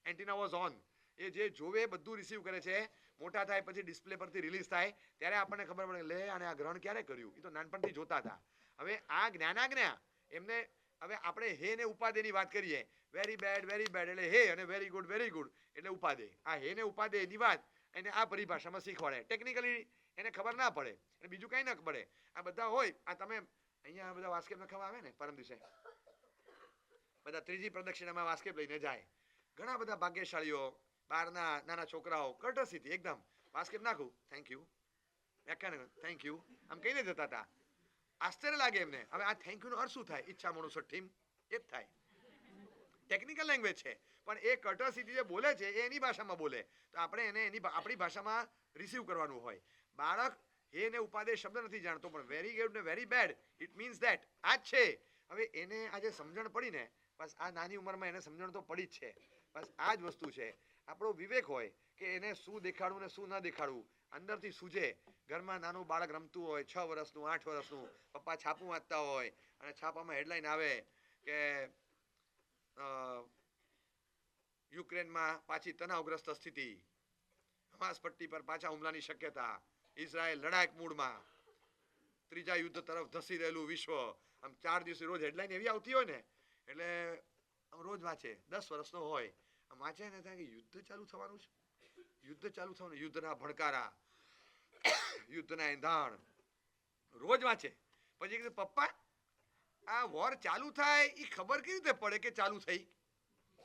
Antenna was on. એ જે જોવે બધું રિસીવ કરે છે. મોટા થાય પછી ડિસ્પ્લે પરથી રિલીઝ થાય ત્યારે આપણને ખબર પડે લે અને આ ગ્રહણ ક્યારે કર્યું. એ તો નાનપણથી જોતા હતા. હવે આ જ્ઞાનાજ્ઞા એમને હવે આપણે હે ને ઉપાદેની વાત કરીએ. વેરી બેડ એટલે હે અને વેરી ગુડ એટલે ઉપાદે. આ હે ને ઉપાદે એની વાત એને આ પરિભાષામાં શીખવાડે. ટેકનિકલી એને ખબર ના પડે અને બીજું કઈ ના પડે. આ બધા હોય આ તમે અહીંયા બધા વાસ્કેપ નખાવા આવે ને પરમ દિવસે બધા ત્રીજી પ્રદક્ષિણામાં વાસ્કેપ લઈને જાય. ઘણા બધા ભાગ્યશાળીઓ બહારના નાના છોકરાઓ કર્ટસીથી એકદમ વાસ્કેપ નાખું થેન્ક યુ વ્યાખ્યાન થેન્ક યુ આમ કહીને જતા હતા. આશ્ચર્ય લાગે એમને. હવે આ થેન્ક યુ નો અર્થ શું થાય? ઈચ્છા મણું છઠ્ઠીમ એ જ થાય. ટેકનિકલ લેંગ્વેજ છે પણ એ કર્ટસીથી જે બોલે છે એ એની ભાષામાં બોલે તો આપણે એને આપણી ભાષામાં રિસીવ કરવાનું હોય. બાળક હે ને ઉપાદે શબ્દ નથી જાણતો પણ વેરી ગુડ ને very bad it means that આ જ છે. હવે એને આજે સમજણ પડી ને બસ આ નાની ઉંમરમાં એને સમજણ તો પડી જ છે. બસ આ જ વસ્તુ છે. આપણો વિવેક હોય કે એને શું દેખાડવું ને શું ના દેખાડવું અંદરથી સૂજે. ઘરમાં નાનું બાળક રમતું હોય 6 વર્ષનું 8 વર્ષનું પપ્પા છાપું વાંચતા હોય અને છાપામાં હેડલાઇન આવે કે યુક્રેનમાં પાછી તણાવગ્રસ્ત સ્થિતિ, હમાસ પટ્ટી પર પાછા હુમલાની શક્યતા, ઇઝરાયલ લડાયક મૂડમાં, ત્રીજા યુદ્ધ તરફ ધસી રહેલું વિશ્વ. આમ 4 દિવસે રોજ હેડલાઇન એવી આવતી હોય ને એટલે આમ રોજ વાંચે. 10 વર્ષનો હોય આમ વાંચે ને થાય કે યુદ્ધ ચાલુ થવાનું છે. યુદ્ધ ચાલુ થવાનું, યુદ્ધના ભણકારા, યુદ્ધના એંધાણ રોજ વાંચે. પછી કીધું પપ્પા આ વોર ચાલુ થાય એ ખબર કેવી રીતે પડે કે ચાલુ થઈ?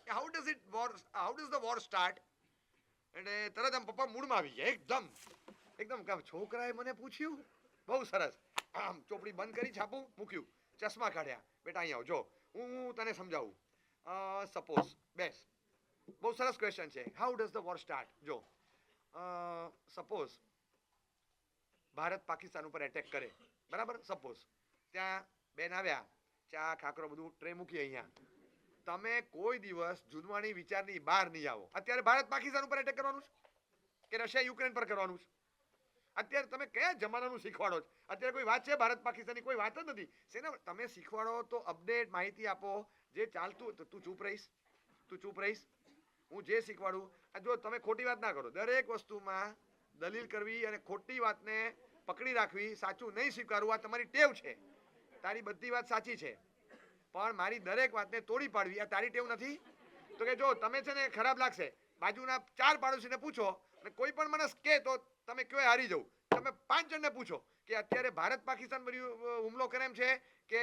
How does the war start? એટલે તરત આમ પપ્પા મૂડમાં આવી ગયા એકદમ છોકરાએ મને પૂછ્યું બહુ સરસ. આમ ચોપડી બંધ કરી છાપું મૂક્યું ચશ્મા કાઢ્યા. બેટા અહીંયા આવ જો હું તને સમજાવું. સપોઝ બેસ બહુ સરસ ક્વેશ્ચન છે. How does the war start? જો સપોઝ ભારત પાકિસ્તાન ઉપર એટેક કરે બરાબર. સપોઝ ત્યાં બેન આવ્યા ચા ખાખરો બધું ટ્રે મૂકી અહીંયા. તમે કોઈ દિવસ જૂનવાણી વિચારની બહાર નહીં આવો. અત્યારે ભારત પાકિસ્તાન ઉપર એટેક કરવાનું છે કે રશિયા યુક્રેન પર કરવાનું છે? અત્યારે તમે કયા જમાનાનું શીખવાડો છો? અત્યારે કોઈ વાત છે ભારત પાકિસ્તાનની? કોઈ વાત જ નથી. શેના તમે શીખવાડો તો અપડેટ માહિતી આપો. જે ચાલતું તો તું ચૂપ રહીશ. હું જે શીખવાડું જો તમે ખોટી વાત ના કરો. દરેક વસ્તુમાં દલીલ કરવી અને ખોટી વાતને પકડી રાખવી, સાચું નહીં સ્વીકારવું આ તમારી ટેવ છે. તારી બધી વાત સાચી છે પણ મારી દરેક વાતને તોડી પાડવી આ તારી ટેવ નથી. તો કે જો તમે છે ને ખરાબ લાગશે બાજુના 4 પાડોશીને પૂછો અને કોઈ પણ માણસ કે તો તમે કયો હારી જવું. તમે 5 જણને પૂછો કે અત્યારે ભારત પાકિસ્તાન પર હુમલો કરે એમ છે કે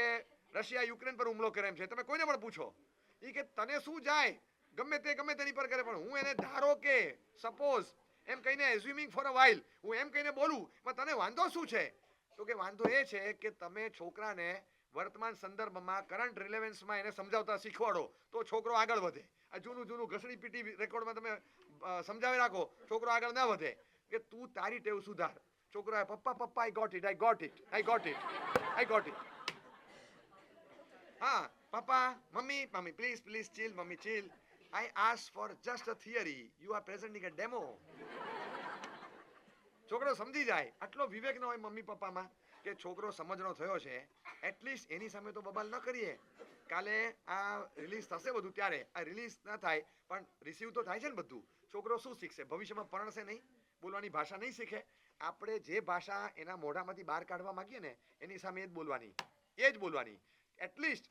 રશિયા યુક્રેન પર હુમલો કરે એમ છે. તમે કોઈને પણ પૂછો એ કે તને શું જાય ગમે તેની પર કરે. પણ હું એને ધારો કે સપોઝ એમ કહીને એઝ્યુમિંગ ફોર અ વાઇલ હું એમ કહીને બોલું પણ તને વાંધો શું છે? તો કે વાંધો એ છે કે તમે છોકરાને વર્તમાન સંદર્ભમાં કરંટ રિલેવન્સમાં એને સમજાવતા શીખવાડો તો છોકરો આગળ વધે. આ જૂનું ઘસડી પીટી રેકોર્ડમાં તમે સમજાવી રાખો છોકરો આગળ ના વધે. કે તું તારી ટેવ સુધાર. છોકરો પપ્પા આઈ ગોટ ઇટ. હા પપ્પા મમ્મી પ્લીઝ ચીલ મમ્મી chill. I ask for just a theory. You are presenting a demo. છોકરો સમજી જાય. આટલો વિવેક ન હોય મમ્મી પપ્પામાં કે છોકરો સમજણો થયો છે એટલીસ્ટ એની સામે તો બબાલ ન કરીએ. કાલે આ રિલીઝ થશે બધું ત્યારે આ રિલીઝ ના થાય પણ રિસીવ તો થાય છે ને બધું. છોકરો શું શીખશે? ભવિષ્યમાં પરણશે નહીં, બોલવાની ભાષા નહીં શીખે. આપણે જે ભાષા એના મોઢામાંથી બહાર કાઢવા માંગીએ ને એની સામે એ જ બોલવાની. એટલીસ્ટ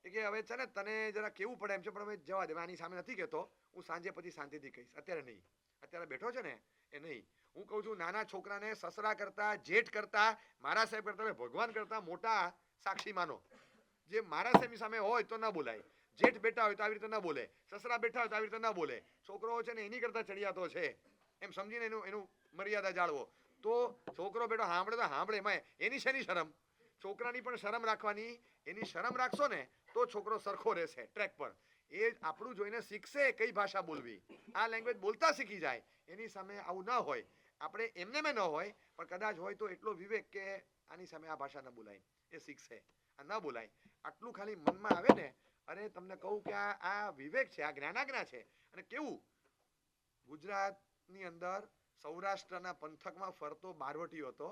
કે હવે છે ને તને જરા કેવું પડે એમ છે પણ હવે જવા દે આની સામે નથી કહેતો. હું સાંજે પછી શાંતિથી કહીશ. અત્યારે નહીં. અત્યારે બેઠો છે ને એ નહીં. હું કહું છું નાના છોકરાને સસરા કરતા જેઠ કરતા મારા સાહેબ કરતા ભગવાન કરતા મોટા સાક્ષી માનો. જે મારા સાહેબની સામે હોય તો ના બોલાય. જેઠ બેઠા હોય તો આવી રીતે ના બોલે. સસરા બેઠા હોય તો આવી રીતે ના બોલે. છોકરો છે ને એની કરતા ચડિયાતો છે એમ સમજીને એનું મર્યાદા જાળવો. તો છોકરો બેઠો સાંભળે તો સાંભળે એમાં એની શેની શરમ? છોકરાની પણ શરમ રાખવાની. એની શરમ રાખશો ને તો છોકરો સરખો રહેશે ટ્રેક પર. એ આપણું જોઈને શીખશે કઈ ભાષા બોલવી. આ લેંગ્વેજ બોલતા શીખી જાય. એની સામે આવું ના હોય. આપણે એમને ન હોય પણ કદાચ હોય તો એટલો વિવેક કે આની સામે આ ભાષા ન બોલાય. એ શીખશે. આ ન બોલાય આટલું ખાલી મનમાં આવે ને. અરે તમને કહું કે આ વિવેક છે, આ જ્ઞાનાજ્ઞા છે. અને કેવું ગુજરાતની અંદર સૌરાષ્ટ્રના પંથકમાં ફરતો બારવટીયો હતો.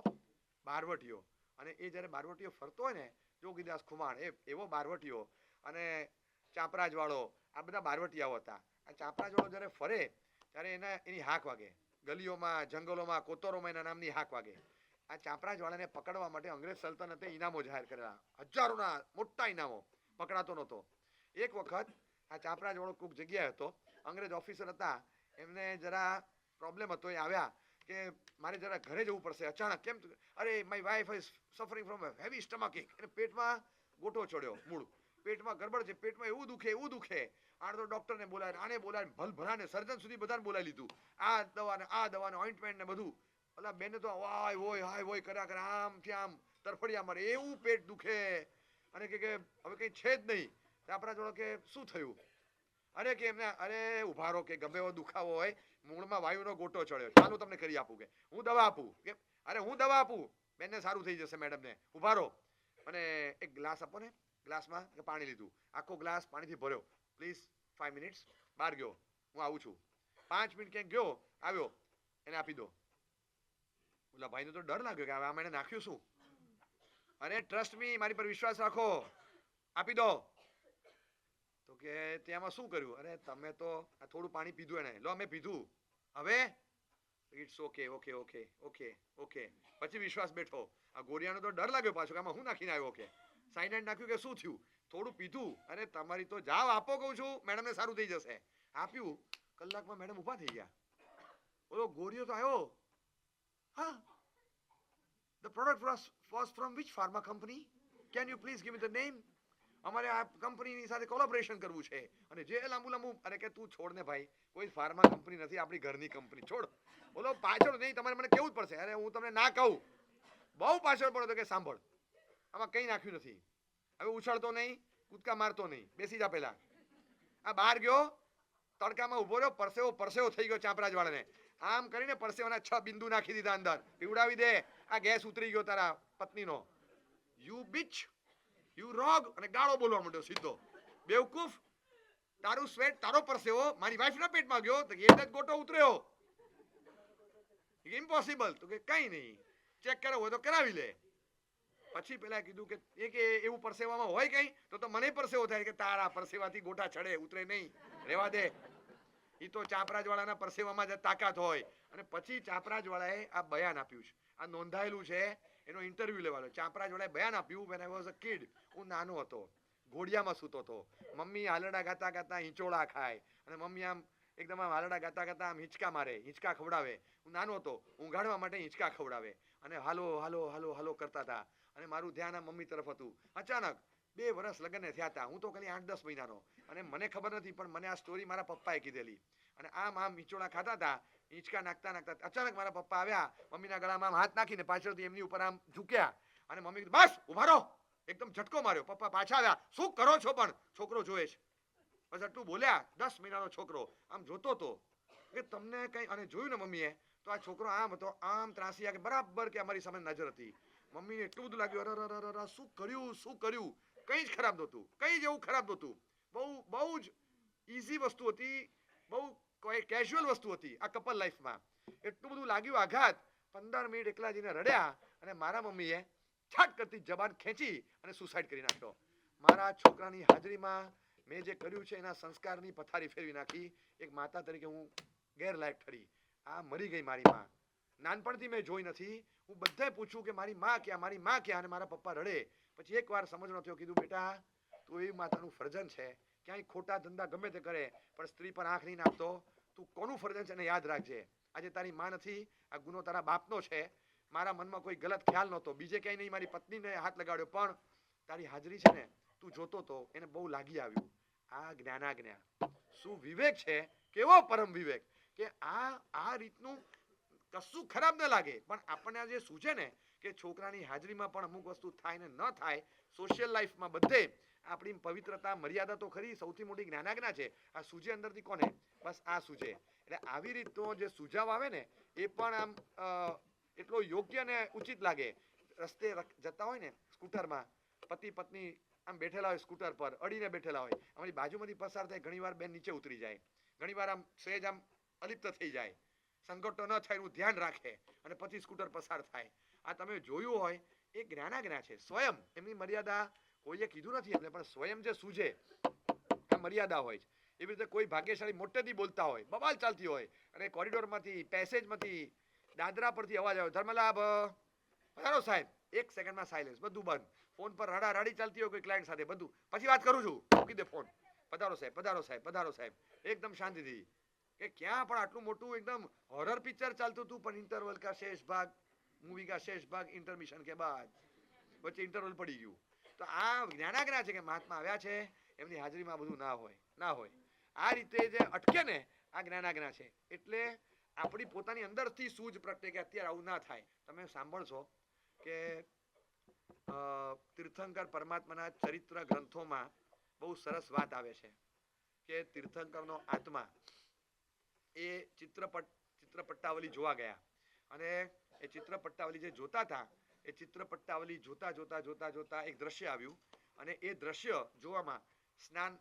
બારવટીયો. અને એ જ્યારે બારવટીયો ફરતો હોય ને જોગીદાસ ખુમાણ એવો બારવટીયો. અને ચાંપરાજવાળો, આ બધા બારવટિયાઓ હતા. આ ચાંપરાજવાળો જ્યારે ફરે ત્યારે એની હાક વાગે. ગલીઓમાં, જંગલોમાં, કોતરોમાં એના નામની હાક વાગે. આ ચાંપરાજવાળાને પકડવા માટે અંગ્રેજ સલ્તનતે ઇનામો જાહેર કરેલા, હજારોના મોટા ઇનામો. પકડાતો નહોતો. એક વખત આ ચાંપરાજવાળો કોઈક જગ્યાએ હતો, અંગ્રેજ ઓફિસર હતા, એમને જરા પ્રોબ્લેમ હતો, એ આવ્યા કે મારે જરા ઘરે જવું પડશે. અચાનક કેમ? અરે my wife is suffering from heavy stomach એક. એને પેટમાં ગોટો ચડ્યો, મૂળ પેટમાં ગડબડ છે, પેટમાં એવું દુખે. આને તો ડોક્ટરને બોલાય, આને બોલાય, ભલભલાને સર્જન સુધી બધાને બોલાવી લીધું. આ દવાને ઓઇન્ટમેન્ટ ને બધું. ઓલા બેને તો હાય હોય કર્યા આમથી આમ તરફડિયા મારે, એવું પેટ દુખે. અને કે હવે કઈ છે જ નહીં. આપણા જોડે કે શું થયું? અરે કે એમને ઉભા રહો, કે ગમે એવો દુખાવો હોય, મૂળમાં વાયુનો ગોટો ચડ્યો, ચાલો તમને કરી આપું, કે હું દવા આપું. કે અરે હું દવા આપું, બેનને સારું થઈ જશે મેડમને, ઉભા રહો. અને એક ગ્લાસ આપો ને, ગ્લાસમાં પાણી લીધું, આખો ગ્લાસ પાણીથી ભર્યો. Please 5 minutes. બહાર ગયો, હું આવું છું. 5 મિનિટ ક્યાંક ગયો, આવ્યો, એને આપી દો. ઓલા ભાઈને તો ડર લાગ્યો કે આમાં એને નાખ્યું શું. અરે ટ્રસ્ટ મી, મારી પર વિશ્વાસ રાખો, આપી દો. તો કે ત્યાંમાં શું કર્યું? અરે તમે તો આ થોડું પાણી પીધું, એને લો અમે પીધું, હવે ઇટ્સ ઓકે. પછી વિશ્વાસ બેઠો. આ ગોરિયાનો તો ડર લાગ્યો પાછો, કે આમાં હું નાખીને આવ્યો, કે સાઇનાઇડ નાખ્યું કે શું થયું? થોડું પીધું. અરે તમારી તો જાવ, આપો કહું છું, મેડમને સારું થઈ જશે. આપ્યું, કલાકમાં મેડમ ઊભા થઈ ગયા. ઓલો ગોરિયો તો આવ્યો. હા, the product was from which pharma company? Can you please give me the name? અમારે આ કંપનીની સાથે કોલેબોરેશન કરવું છે. અને જે લાંબુ. અરે કે તું છોડ ને ભાઈ, કોઈ ફાર્મા કંપની નથી, આપણી ઘરની કંપની, છોડ. બોલો પાછળ નહીં, તમારે મને કેવું જ પડશે. અરે હું તમને ના કહું, બહુ પાછળ પડો તો કે સાંભળ, આમાં કંઈ નાખ્યું નથી. હવે ઉછળતો નહીં, કૂદકા મારતો નહીં, બેસી જા પહેલા. આ બહાર ગયો, તડકામાં ઉભો રહ્યો, પરસેવો થઈ ગયો ચાંપરાજવાળાને. આમ કરીને પરસેવાના 6 બિંદુ નાખી દીધા અંદર. પીવડાવી દે, આ ગેસ ઉતરી ગયો તારા પત્નીનો. યુ બીચ, યુ રોગ. અને ગાળો બોલવા માંડ્યો સીધો. બેવકૂફ, તારું સ્વેટ, તારો પરસેવો મારી વાઈફના પેટમાં ગયો તો એ જ ગોટો ઉતર્યો. ઇમ્પોસિબલ. તો કે કઈ નહીં, ચેક કરાવવું હોય તો કરાવી લે. પછી પેલા કીધું કે એવું પરસેવામાં હોય કઈ? તો મને પરસેવો થાય. કે તારા પરસેવાથી ગોટા ચડે, ઉતરે નહીં, રેવા દે. એ તો ચાંપરાજવાળાના પરસેવામાં જ તાકાત હોય. અને પછી ચાંપરાજવાળાએ આ બયાન આપ્યું છે, આ નોંધાયેલું છે, એનો ઇન્ટરવ્યુ લેવાનો. ચાંપરાજવાળાએ બયાન આપ્યું, when I was a kid, હું નાનો હતો, ઘોડિયામાં સૂતો હતો, મમ્મી હાલડા ગાતા હિંચોળા ખાય, અને મમ્મી આમ એકદમ આમ હાલડા ગાતા આમ હિંચકા મારે, હિંચકા ખવડાવે. હું નાનો હતો, ઊંઘાડવા માટે હિંચકા ખવડાવે, અને હાલો કરતા હતા. અને મારું ધ્યાન આ મમ્મી તરફ હતું. અચાનક 2 વર્ષ લગ્નને થયા હતા, હું તો ખાલી 8-10 મહિનાનો, અને મને ખબર નથી, પણ મને આ સ્ટોરી મારા પપ્પાએ કીધેલી. અને આમ હિંચોળા ખાતા હતા, હિંચકા નાખતા અચાનક મારા પપ્પા આવ્યા, મમ્મીના ગળામાં હાથ નાખીને પાછળથી એમની ઉપર આમ ઝૂક્યા. અને મમ્મી કીધું બસ ઉભા રહો, એકદમ ઝટકો માર્યો. પપ્પા પાછા આવ્યા, શું કરો છો? પણ છોકરો જોવે છે. બસ આટલું બોલ્યા. 10 મહિનાનો છોકરો આમ જોતો હતો કે તમને કઈ. અને જોયું ને મમ્મીએ, તો આ છોકરો આમ હતો, આમ ત્રાસી, કે બરાબર કે અમારી સામે નજર હતી. મમ્મીને એટલું બધું લાગ્યું, અરે શું કર્યું. કંઈ જ ખરાબ નહોતું, કંઈ જ એવું ખરાબ નહોતું. બહુ જ ઈઝી વસ્તુ હતી, બહુ કેઝ્યુઅલ વસ્તુ હતી આ કપલ લાઈફમાં. એટલું બધું લાગ્યું આઘાત. 15 મિનિટ એકલા જઈને રડ્યા. અને મારા મમ્મીએ છાટ કરતી જબાન ખેંચી અને સુસાઇડ કરી નાખ્યો. મારા છોકરાની હાજરીમાં મેં જે કર્યું છે એના સંસ્કારની પથારી ફેરવી નાખી. એક માતા તરીકે હું ગેરલાયક ઠરી. આ મરી ગઈ મારી માં. નાનપણથી મેં જોઈ નથી. હું બધાએ પૂછ્યું કે મારી માં ક્યાં, અને મારા પપ્પા રડે. પછી એકવાર સમજણો થયો, કીધું બેટા તું એવી માતાનું ફરજન છે, ક્યાંય ખોટા ધંધા ગમે તે કરે પણ સ્ત્રી પર આંખ નહીં નાખતો. તું કોનું ફરજન છે એને યાદ રાખજે. આજે તારી માં નથી, આ ગુનો તારા બાપનો છે. મારા મનમાં કોઈ ગલત ખ્યાલ નહોતો, બીજે ક્યાંય નહીં, મારી પત્નીને હાથ લગાડ્યો, પણ તારી હાજરી છે ને, તું જોતો તો એને બહુ લાગી આવ્યું. આ જ્ઞાનાજ્ઞા શું વિવેક છે, કેવો પરમ વિવેક, કે આ રીતનું કશું ખરાબ ન લાગે, પણ આપણને આ જે સૂજે ને કે છોકરાની હાજરીમાં પણ અમુક વસ્તુ થાય ને ન થાય. સોશિયલ લાઈફમાં બધે આપણી પવિત્રતા, મર્યાદા તો ખરી, સૌથી મોટી જ્ઞાનાજ્ઞા છે. આ સૂજે અંદરથી કોને? બસ આ સૂજે. એટલે આવી રીતનો જે સુઝાવ આવે ને એ પણ આમ એટલો યોગ્ય ને ઉચિત લાગે. રસ્તે જતા હોય ને સ્કૂટરમાં, પતિ પત્ની આમ બેઠેલા હોય, સ્કૂટર પર અડીને બેઠેલા હોય, અમારી બાજુમાંથી પસાર થાય, ઘણીવાર બેન નીચે ઉતરી જાય, ઘણીવાર આમ સહેજ આમ અલિપ્ત થઈ જાય, સંકટો ન થાય એનું ધ્યાન રાખે, અને પછી સ્કૂટર પસાર થાય. આ તમે જોયું હોય એ જ્ઞાનાજ્ઞા છે. સ્વયં એમની મર્યાદા કોઈએ કીધું નથી એમને, પણ સ્વયં જે સૂજે મર્યાદા હોય છે. એવી રીતે કોઈ ભાગ્યશાળી મોટેથી બોલતા હોય, બબાલ ચાલતી હોય અને કોરિડોરમાંથી પેસેજમાંથી દાદરા પરથી અવાજ આવે, ધર્મલાભ પધારો સાહેબ, 1 સેકન્ડમાં સાયલેન્સ, બધું બંધ. ફોન પર રડારડી ચાલતી હોય કોઈ ક્લાયન્ટ સાથે, બધું પછી વાત કરું છું, મૂકી દે ફોન. પધારો સાહેબ, પધારો સાહેબ, પધારો સાહેબ, એકદમ શાંતિથી. કે ક્યાં પણ આટલું મોટું એકદમ હોરર પિક્ચર ચાલતું હતું, પણ ઇન્ટરવલ કા શેષ ભાગ, મૂવી કા શેષ ભાગ ઇન્ટરમિશન કે બાદ વચ્ચે ઇન્ટરવલ પડી ગયું. તો આ જ્ઞાનાગ્રા છે કે મહાત્મા આવ્યા છે, એમની હાજરીમાં બધું ના હોય. આ રીતે જે અટકે ને આ જ્ઞાનાગ્રા છે. એટલે આપણી પોતાની અંદરથી સૂઝ પ્રગટે કે અત્યારે આવું ના થાય. તમે સાંભળશો કે તીર્થંકર પરમાત્માના ચરિત્ર ગ્રંથોમાં બહુ સરસ વાત આવે છે કે તીર્થંકરનો આત્મા એ ચિત્રપટ્ટાવલી જોવા ગયા અને એ ચિત્રપટ્ટાવલી જે જોતા હતા, એ ચિત્રપટ્ટાવલી જોતા એક દ્રશ્ય આવ્યું અને એ દ્રશ્ય જોવામાં સ્નાન,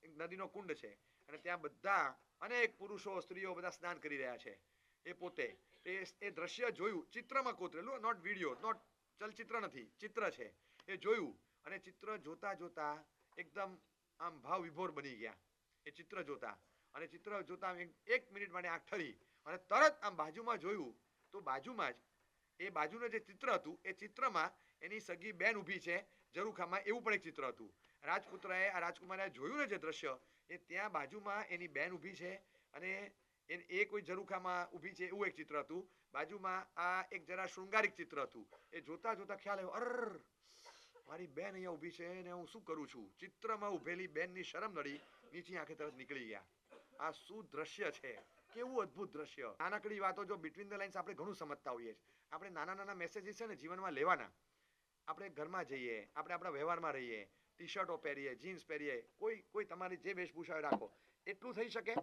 નદીનો કુંડ છે અને ત્યાં બધા અનેક પુરુષો સ્ત્રીઓ બધા સ્નાન કરી રહ્યા છે. એ પોતે એ દ્રશ્ય જોયું, ચિત્રમાં કોતરેલું, નોટ વિડીયો, નોટ ચલચિત્ર નથી, ચિત્ર છે. એ જોયું અને ચિત્ર જોતા એકદમ આમ ભાવ વિભોર બની ગયા એ ચિત્ર જોતા. અને ચિત્ર જોતા 1 મિનિટ માટે આંખ ઠરી અને તરત આમ બાજુમાં જોયું તો બાજુમાં જ એ બાજુનું જે ચિત્ર હતું એ ચિત્રમાં એની સગી બેન ઊભી છે ઝરૂખામાં, એવું પણ એક ચિત્ર હતું. રાજપુત્રએ આ રાજકુમારે જોયું ને જે દ્રશ્ય, એ ત્યાં બાજુમાં એની બેન ઊભી છે અને એ કોઈ ઝરૂખામાં ઊભી છે એવું એક ચિત્ર હતું. બાજુમાં આ એક જરા શૃંગારિક ચિત્ર હતું. એ જોતા ખ્યાલ આવ્યો, અર મારી બેન અહીંયા ઊભી છે ને હું શું કરું છું. ચિત્રમાં ઊભેલી બેનની શરમ નડી, નીચી આંખે તરત નીકળી ગયા. આ શું દ્રશ્ય છે, કેવું અદ્ભુત દ્રશ્ય. નાનકડી વાતો જો બિટવીન ધ લાઇન્સ આપણે ઘણું સમજતા હોઈએ છીએ. આપણે નાના મેસેજીસ છે ને જીવનમાં લેવાના. આપણે ઘરમાં જઈએ, આપણે આપણા વ્યવહારમાં રહીએ, ટી શર્ટો પહેરીએ, જીન્સ પહેરીએ, કોઈ તમારી જે વેશભૂષા રાખો. એટલું થઈ શકે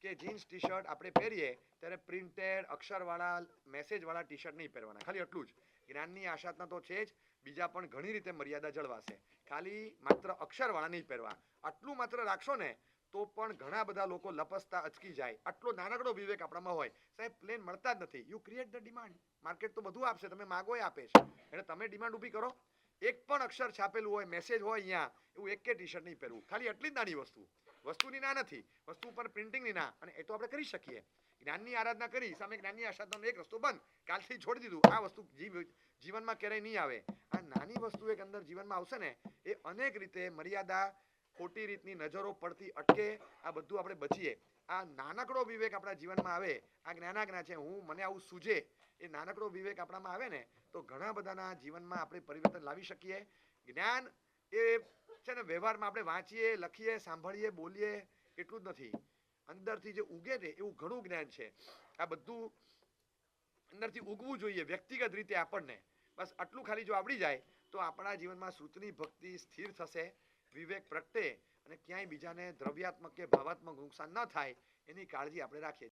કે જીન્સ ટી શર્ટ આપણે પહેરીએ ત્યારે પ્રિન્ટેડ અક્ષરવાળા મેસેજવાળા ટી શર્ટ નહીં પહેરવાના. ખાલી એટલું જ. જ્ઞાનની આશાતના તો છે જ, બીજા પણ ઘણી રીતે મર્યાદા જળવાશે. ખાલી માત્ર અક્ષરવાળા નહીં પહેરવા. આટલું માત્ર રાખશો ને તો પણ ઘણા બધા લોકો લપસતા અચકી જાય. આટલો નાનકડો વિવેક આપણામાં હોય. સાહેબ પ્લેન મળતા જ નથી. You create the demand. Market તો બધું આપશે, તમે માગો એ આપે છે. એટલે તમે ડિમાન્ડ ઊભી કરો. એક પણ અક્ષર છાપેલું હોય, મેસેજ હોય અહીંયા, એવું એક કે ટી શર્ટ નહીં પહેરવું. ખાલી એટલી જ નાની વસ્તુની ના નથી, વસ્તુ ઉપર પ્રિન્ટિંગની ના. અને એ તો આપણે કરી શકીએ. જ્ઞાનની આરાધના કરી, સામે જ્ઞાનની આરાધનાનો એક રસ્તો બંધ, કાલથી છોડી દીધું. આ વસ્તુ જીવનમાં ક્યારેય નહીં આવે. આ નાની વસ્તુ એક અંદર જીવનમાં આવશે ને, એ અનેક રીતે મર્યાદા, ખોટી રીતની નજરો પડતી અટકે. આ બધું આપણે બચીએ. આ નાનકડો વિવેક આપણા જીવનમાં આવે. આ જ્ઞાનાગ્રા છે, મને આવું સૂજે, એ નાનકડો વિવેક આપણામાં આવે ને તો ઘણા બધાના જીવનમાં આપણે પરિવર્તન લાવી શકીએ. જ્ઞાન એ છે ને વ્યવહારમાં આપણે વાંચીએ, લખીએ, સાંભળીએ, બોલીએ એટલું જ નથી. અંદરથી જે ઉગે ને એવું ઘણું જ્ઞાન છે. આ બધું અંદરથી ઉગવું જોઈએ વ્યક્તિગત રીતે આપણને. બસ આટલું ખાલી જો આવડી જાય તો આપણા જીવનમાં શ્રુતની ભક્તિ સ્થિર થશે, વિવેક પ્રગટે અને ક્યાંય બીજાને દ્રવ્યાત્મક કે ભાવાત્મક નુકસાન ન થાય એની કાળજી આપણે રાખીએ.